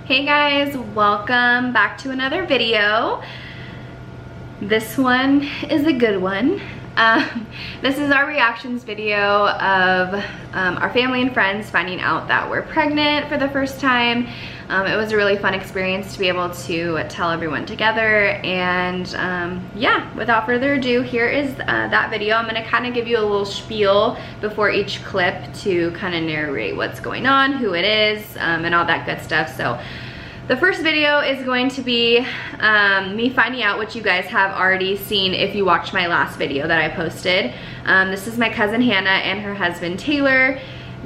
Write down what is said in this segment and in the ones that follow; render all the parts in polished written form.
Hey guys, welcome back to another video. This one is a good one. This is our reactions video of our family and friends finding out that we're pregnant for the first time. It was a really fun experience to be able to tell everyone together, and yeah, without further ado, here is that video. I'm gonna kind of give you a little spiel before each clip to kind of narrate what's going on, who it is, and all that good stuff. So the first video is going to be me finding out what you guys have already seen if you watched my last video that I posted. This is my cousin Hannah and her husband Taylor.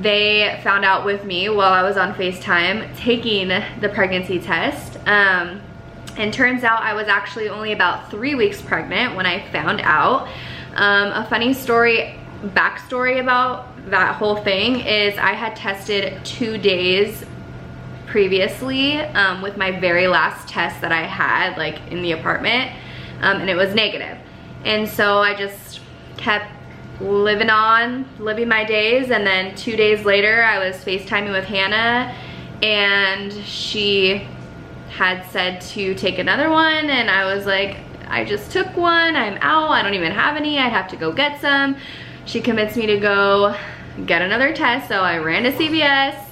They found out with me while I was on FaceTime taking the pregnancy test. And turns out I was actually only about 3 weeks pregnant when I found out. A funny backstory about that whole thing is I had tested 2 days previously with my very last test that I had, like in the apartment, and it was negative. And so I just kept living my days, and then 2 days later I was FaceTiming with Hannah and she had said to take another one, and I was like, I just took one, I'm out, I don't even have any, I have to go get some. She convinced me to go get another test, so I ran to CVS,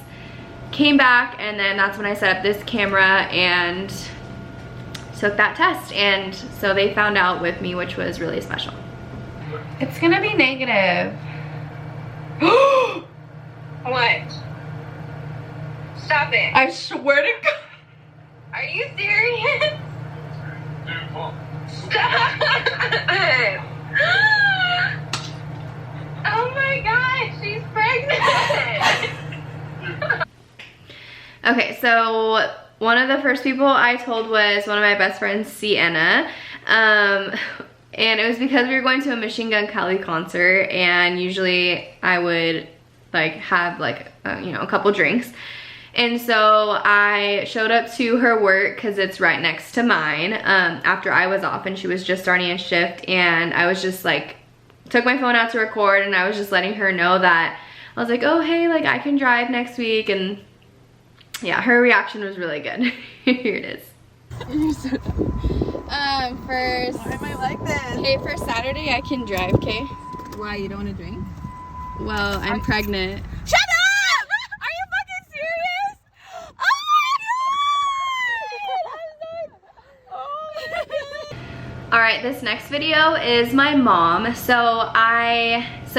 came back, and then that's when I set up this camera and took that test. And so they found out with me, which was really special. It's gonna be negative. What? Stop it. I swear to God. Are you serious? Stop. Oh my God, she's pregnant. Okay, so one of the first people I told was one of my best friends, Sienna. And it was because we were going to a Machine Gun Kelly concert, and usually I would like have like you know, a couple drinks. And so I showed up to her work because it's right next to mine after I was off, and she was just starting a shift, and I was just like, took my phone out to record, and I was just letting her know that I was like, oh hey, like I can drive next week. And yeah, her reaction was really good. Here it is. First. Why am I like this? Okay, for Saturday I can drive, okay? Why, you don't want to drink? Well, I'm pregnant. Shut up! Are you fucking serious? Oh my God! I'm sorry. Alright, this next video is my mom. So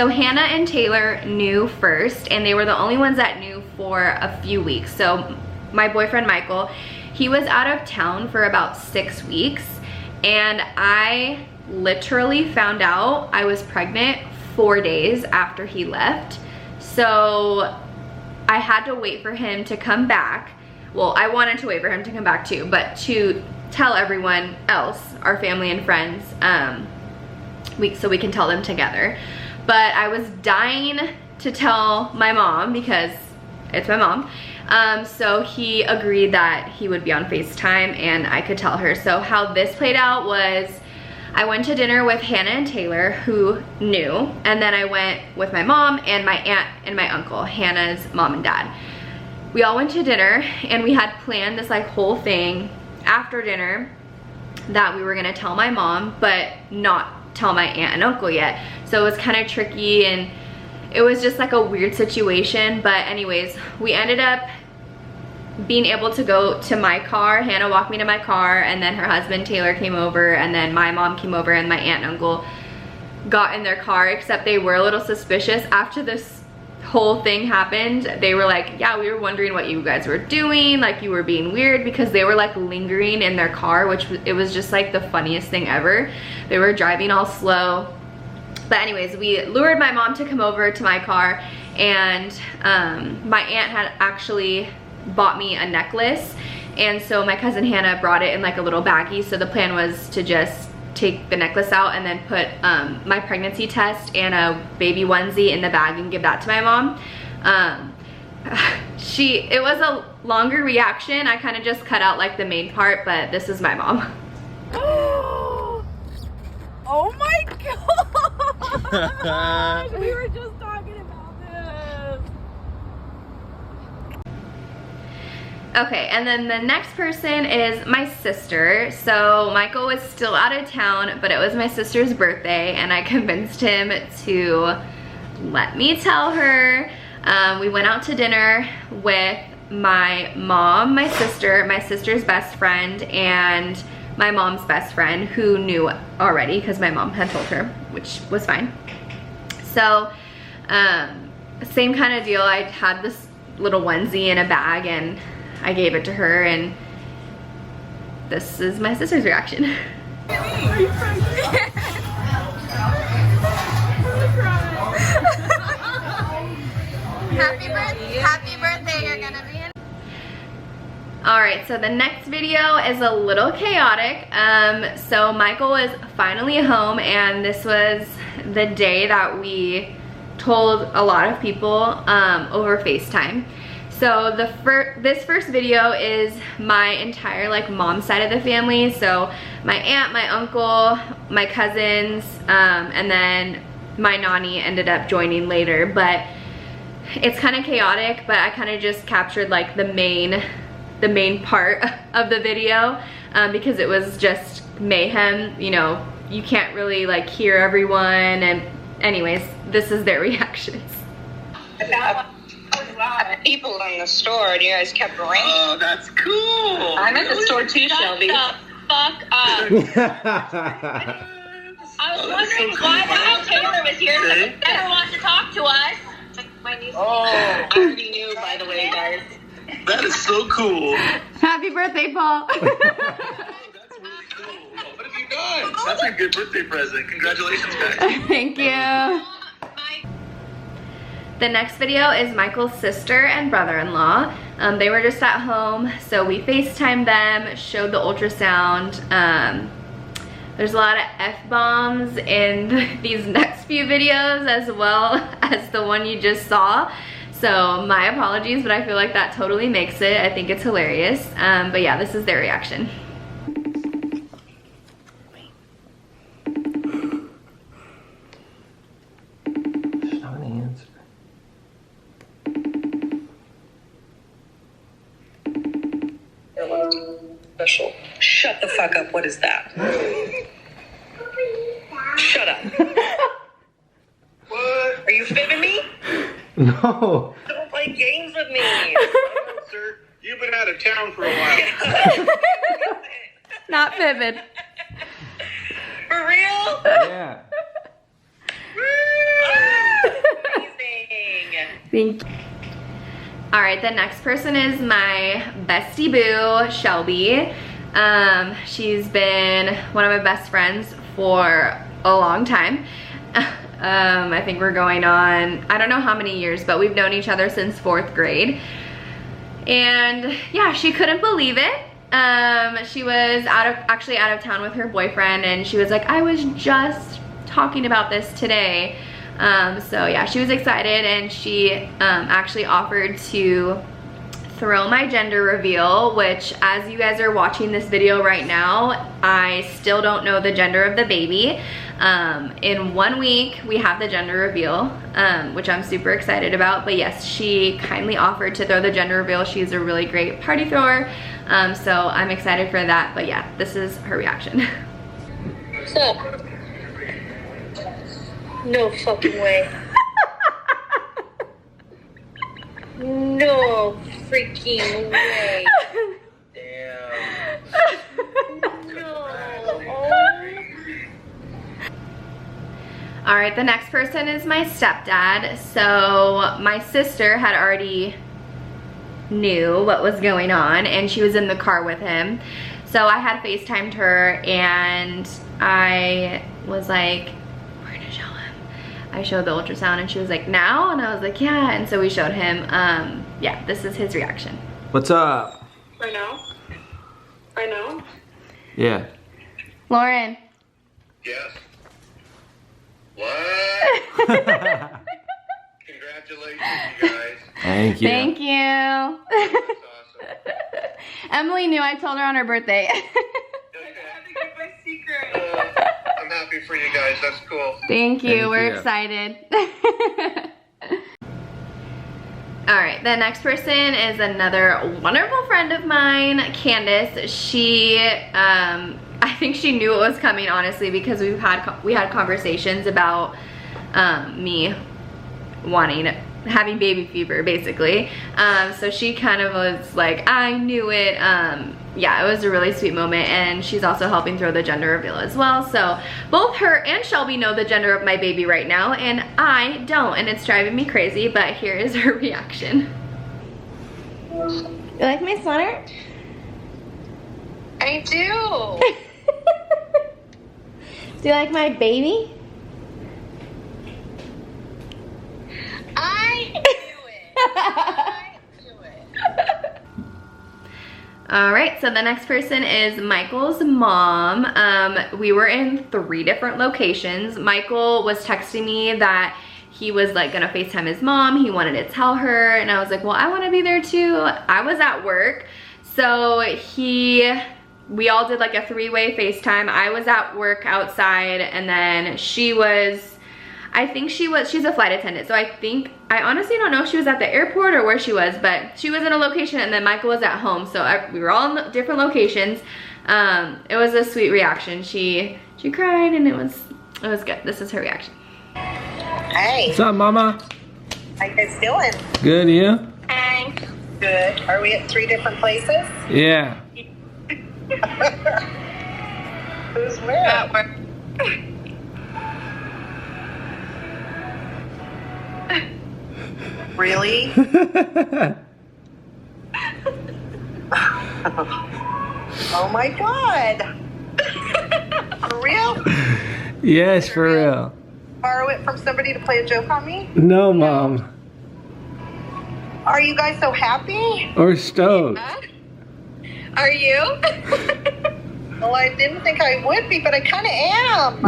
Hannah and Taylor knew first, and they were the only ones that knew for a few weeks. So my boyfriend Michael, he was out of town for about 6 weeks, and I literally found out I was pregnant 4 days after he left. So I had to wait for him to come back. Well, I wanted to wait for him to come back too, but to tell everyone else, our family and friends, so we can tell them together. But I was dying to tell my mom because it's my mom. So he agreed that he would be on FaceTime and I could tell her. So how this played out was I went to dinner with Hannah and Taylor, who knew, and then I went with my mom and my aunt and my uncle, Hannah's mom and dad. We all went to dinner, and we had planned this like whole thing after dinner that we were gonna tell my mom, but not tell my aunt and uncle yet. So it was kind of tricky, and it was just like a weird situation. But anyways, we ended up being able to go to my car. Hannah walked me to my car, and then her husband Taylor came over, and then my mom came over, and my aunt and uncle got in their car, except they were a little suspicious after this whole thing happened. They were like, yeah, we were wondering what you guys were doing, like you were being weird, because they were like lingering in their car, which it was just like the funniest thing ever. They were driving all slow. But anyways, we lured my mom to come over to my car, and my aunt had actually bought me a necklace, and so my cousin Hannah brought it in like a little baggie. So the plan was to just take the necklace out and then put my pregnancy test and a baby onesie in the bag and give that to my mom. It was a longer reaction. I kind of just cut out like the main part, but this is my mom. Oh my God! We were just talking about this. Okay, and then the next person is my sister. So Michael was still out of town, but it was my sister's birthday, and I convinced him to let me tell her. We went out to dinner with my mom, my sister's best friend, and my mom's best friend, who knew already because my mom had told her, which was fine. So, same kind of deal. I had this little onesie in a bag and I gave it to her, and this is my sister's reaction. Happy birthday, you're gonna be in. Alright, so the next video is a little chaotic. So Michael was finally home, and this was the day that we told a lot of people over FaceTime. So this first video is my entire like mom side of the family. So my aunt, my uncle, my cousins, and then my nanny ended up joining later. But it's kind of chaotic, but I kind of just captured like the main part of the video because it was just mayhem. You know, you can't really like hear everyone, and anyways, this is their reactions. People in the store, and you guys kept ringing. Oh, that's cool. I'm at the store too, Shelby. Shut the fuck up. I was wondering why the hell Taylor was here, so he never wants to talk to us. Oh, I already knew, by the way, guys. That is so cool. Happy birthday, Paul. That's really cool. What have you done? That's a good birthday present. Congratulations, guys. Thank you. The next video is Michael's sister and brother-in-law. They were just at home, so we FaceTimed them, showed the ultrasound. There's a lot of F-bombs in these next few videos as well as the one you just saw. So my apologies, but I feel like that totally makes it. I think it's hilarious. But yeah, this is their reaction. Special. Shut the fuck up. What is that? Shut up. What? Are you fibbing me? No. Don't play games with me. Sir, you've been out of town for a while. Not vivid. For real? Yeah. Amazing. Thank you. All right, the next person is my bestie boo, Shelby. She's been one of my best friends for a long time. I think we're going on, I don't know how many years, but we've known each other since 4th grade. And yeah, she couldn't believe it. She was actually out of town with her boyfriend, and she was like, I was just talking about this today. So yeah, she was excited, and she actually offered to throw my gender reveal, which, as you guys are watching this video right now, I still don't know the gender of the baby. In 1 week we have the gender reveal, which I'm super excited about. But yes, she kindly offered to throw the gender reveal. She's a really great party thrower, so I'm excited for that. But yeah, this is her reaction. So, no fucking way. No freaking way. Damn. No. All right, the next person is my stepdad. So my sister had already knew what was going on, and she was in the car with him. So I had FaceTimed her, and I was like, we're gonna show him. I showed the ultrasound, and she was like, now? And I was like, yeah. And so we showed him. Yeah, this is his reaction. What's up? Right now? Right now? Yeah. Lauren. Yes. What? Congratulations, you guys. Thank you. Thank you. That's awesome. Emily knew. I told her on her birthday. My secret. I'm happy for you guys. That's cool. Thank you. Thank We're you. excited. All right, the next person is another wonderful friend of mine, Candace. She, I think she knew it was coming, honestly, because we had conversations about me having baby fever, basically. So she kind of was like, I knew it. Yeah, it was a really sweet moment, and she's also helping throw the gender reveal as well. So both her and Shelby know the gender of my baby right now, and I don't, and it's driving me crazy, but here is her reaction. You like my sweater? I do. Do you like my baby? I do it. I do it. All right, so the next person is Michael's mom. We were in 3 different locations. Michael was texting me that he was like gonna FaceTime his mom. He wanted to tell her, and I was like, well, I wanna be there too. I was at work. So we all did like a 3-way FaceTime. I was at work outside, and then she's a flight attendant. So I honestly don't know if she was at the airport or where she was, but she was in a location, and then Michael was at home. So we were all in different locations. It was a sweet reaction. She cried, and it was good. This is her reaction. Hey, What's up, mama? how you guys doing? Good, you? Hey. Good. Are we at 3 different places? Yeah. Who's where? Really? Oh my God. For real? Yes, for real. Borrow it from somebody to play a joke on me? No, mom. Are you guys so happy? Or stoked. Are you? Well, I didn't think I would be, but I kind of am.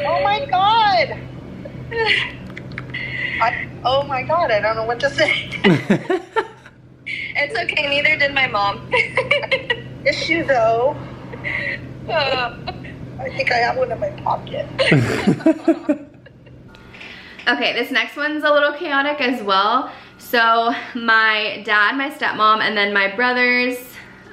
Oh my God. Oh my God, I don't know what to say. It's okay, neither did my mom. Issue though. I think I have one in my pocket. Okay, this next one's a little chaotic as well. So my dad, my stepmom, and then my brothers,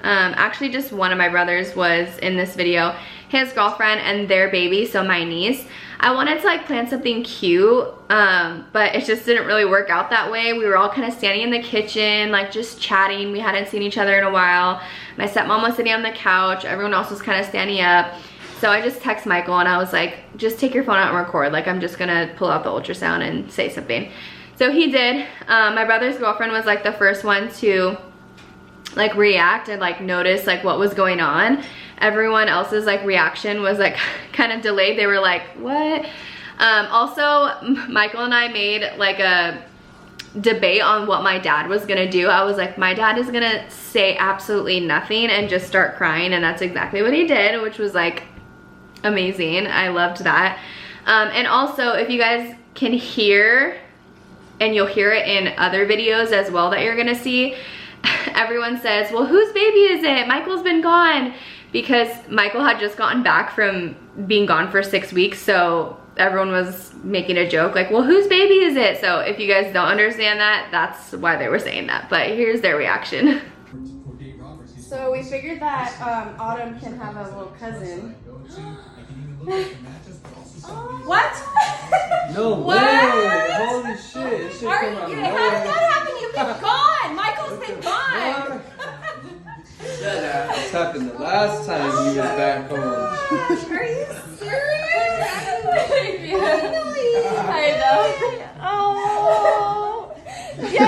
actually just one of my brothers was in this video, his girlfriend and their baby, so my niece. I wanted to like plan something cute, but it just didn't really work out that way. We were all kind of standing in the kitchen, like just chatting. We hadn't seen each other in a while. My stepmom was sitting on the couch. Everyone else was kind of standing up. So I just text Michael and I was like, just take your phone out and record. Like, I'm just gonna pull out the ultrasound and say something. So he did. My brother's girlfriend was like the first one to like react and like notice like what was going on. Everyone else's like reaction was like kind of delayed. They were like, what? Also, Michael and I made like a debate on what my dad was gonna do. I was like, my dad is gonna say absolutely nothing and just start crying, and that's exactly what he did, which was like amazing. I loved that. And also, if you guys can hear, and you'll hear it in other videos as well that you're gonna see, everyone says, well, whose baby is it? Michael's been gone. Because Michael had just gotten back from being gone for 6 weeks, so everyone was making a joke like, well, whose baby is it? So if you guys don't understand that, that's why they were saying that. But here's their reaction. So we figured that Autumn can have a little cousin. What? No What? way! Holy shit! It should How come did out that happen? You've been gone. Michael's been gone. This happened the last time he was back home. Are you serious? I know. Oh. Yay! I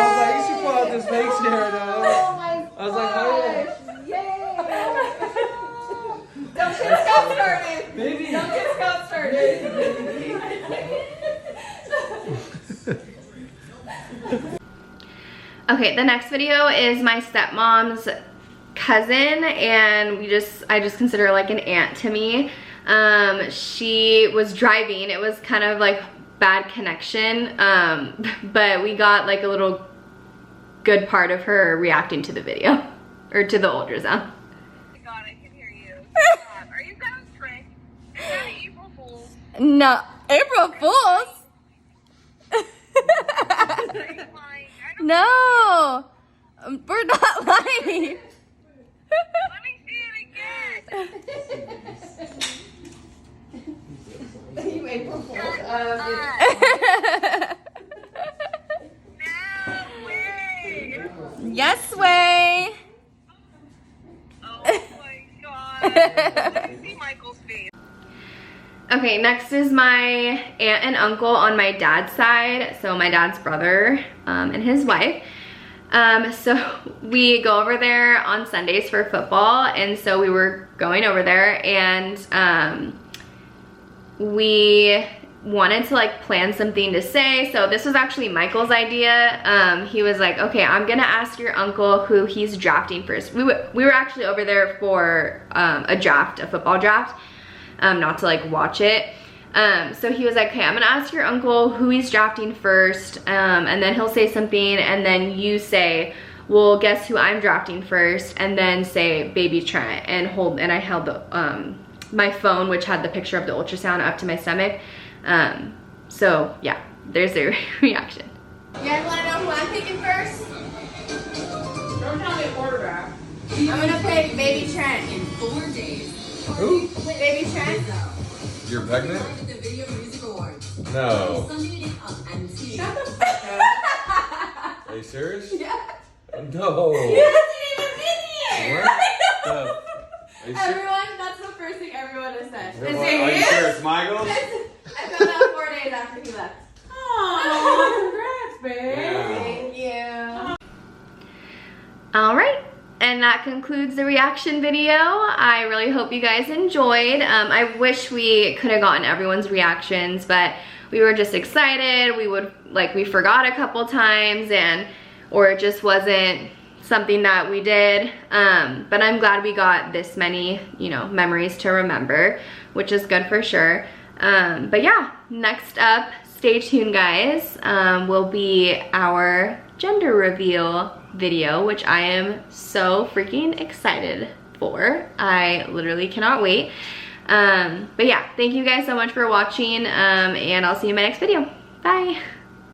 was like, you should pull out this fake chair now. Oh my I was like, how Yay! Don't get Scott started. Baby. Don't get Scott started. Okay, the next video is my stepmom's cousin, and I just consider her like an aunt to me. She was driving. It was kind of like bad connection, but we got like a little good part of her reacting to the video, or to the ultrasound. Oh my God, I can hear you. Are you guys tricked? Is that April Fool's? No, April Fools. No, we're not lying. Let me see it again. You made for both. No way. Yes way. Oh my god. Let me see Michael's face. Okay, next is my aunt and uncle on my dad's side. So my dad's brother and his wife. So we go over there on Sundays for football, and so we were going over there, and we wanted to like plan something to say. So this was actually Michael's idea. He was like, okay, I'm gonna ask your uncle who he's drafting first. We were actually over there for a draft, a football draft, not to like watch it. So he was like, okay, I'm gonna ask your uncle who he's drafting first, and then he'll say something, and then you say, well, guess who I'm drafting first, and then say baby Trent, and I held the my phone, which had the picture of the ultrasound, up to my stomach. So yeah, there's their reaction. You guys want to know who I'm picking first? Don't tell me a quarterback. I'm gonna pick baby Trent. In 4 days. Who? Baby Trent? You're pregnant? The Video Music Awards. No. Sunday night on NBC. Shut the fuck up. Are you serious? Yeah. No. You haven't even been here. What? Are you serious? Everyone, that's the first thing everyone has said. Is Are it you his? serious, Michael? I found out 4 days after he left. Oh, congrats, babe. Yeah. Thank you. All right, and that concludes the reaction video. I really hope you guys enjoyed. I wish we could have gotten everyone's reactions, but we were just excited. We forgot a couple times, or it just wasn't something that we did. But I'm glad we got this many, memories to remember, which is good for sure. But yeah, next up, stay tuned guys, will be our gender reveal video, which I am so freaking excited for. I literally cannot wait. But yeah, thank you guys so much for watching, and I'll see you in my next video. Bye.